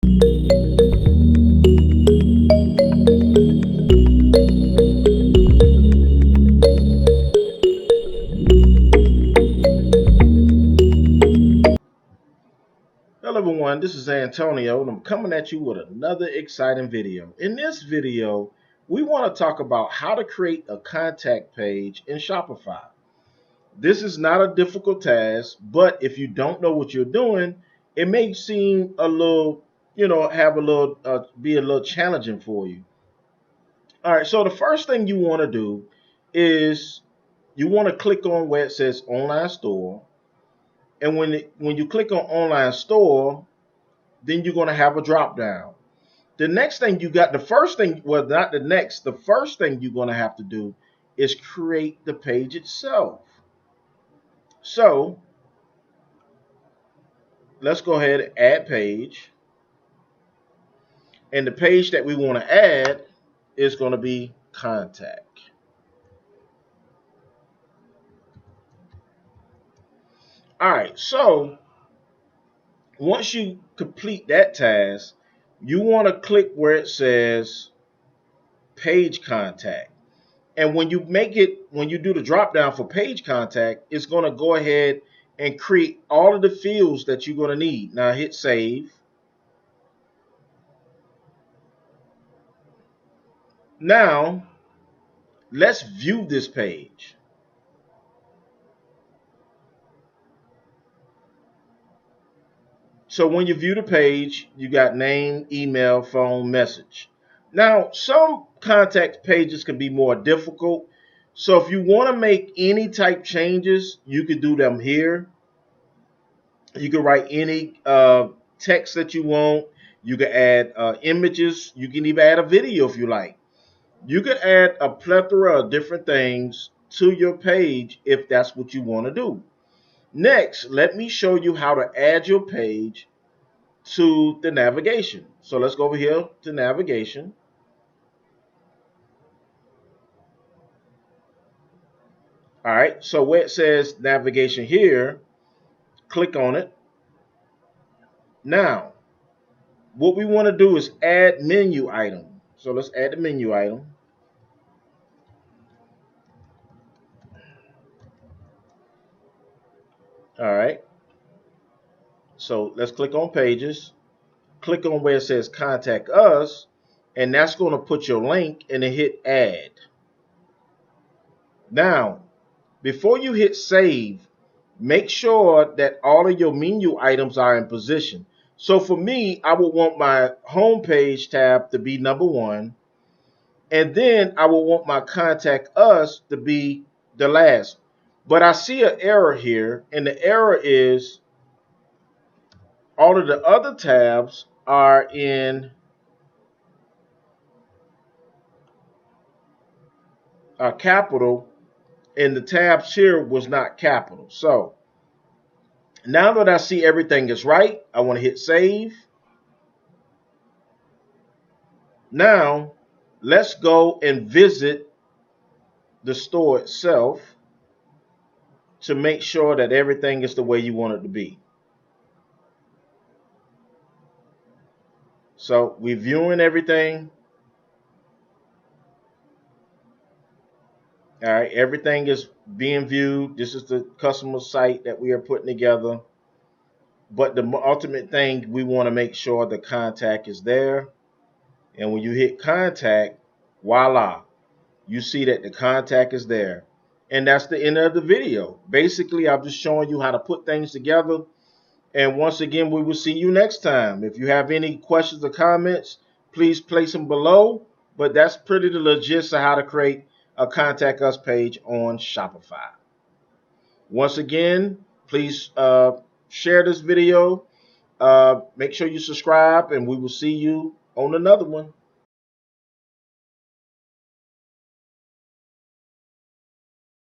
Hello everyone, this is Antonio and I'm coming at you with another exciting video. In this video, we want to talk about how to create a contact page in Shopify. This is not a difficult task, but if you don't know what you're doing, it may seem a little, be a little challenging for you. All right, so the first thing you want to do is you want to click on where it says online store. And when you click on online store, then you're going to have a drop down. The next thing the first thing you're going to have to do is create the page itself. So let's go ahead and add page. And the page that we want to add is going to be contact. All right, so once you complete that task, you want to click where it says page contact. And when you do the drop down for page contact, it's going to go ahead and create all of the fields that you're going to need. Now hit save. Now let's view this page. So when you view the page, you got name, email, phone, message. Now, some contact pages can be more difficult. So if you want to make any type changes, you can do them here. You can write any text that you want. You can add images. You can even add a video if you like. You can add a plethora of different things to your page if that's what you want to do. Next, let me show you how to add your page to the navigation. So let's go over here to navigation. All right, so where it says navigation here, click on it. Now, what we want to do is add menu item. So let's add the menu item. All right. So let's click on pages. Click on where it says contact us, and that's going to put your link and then hit add. Now, before you hit save, make sure that all of your menu items are in position. So for me, I would want my home page tab to be number 1. And then I will want my contact us to be the last. But I see an error here, and the error is all of the other tabs are in capital, and the tabs here was not capital. So now that I see everything is right, I want to hit save. Now let's go and visit the store itself to make sure that everything is the way you want it to be. So we're viewing everything. All right, everything is being viewed. This is the customer site that we are putting together. But the ultimate thing, we want to make sure the contact is there. And when you hit contact, voila, you see that the contact is there. And that's the end of the video. Basically, I'm just showing you how to put things together. And once again, we will see you next time. If you have any questions or comments, please place them below. But that's pretty the gist of how to create a contact us page on Shopify. Once again, please share this video. Make sure you subscribe, and we will see you on another one.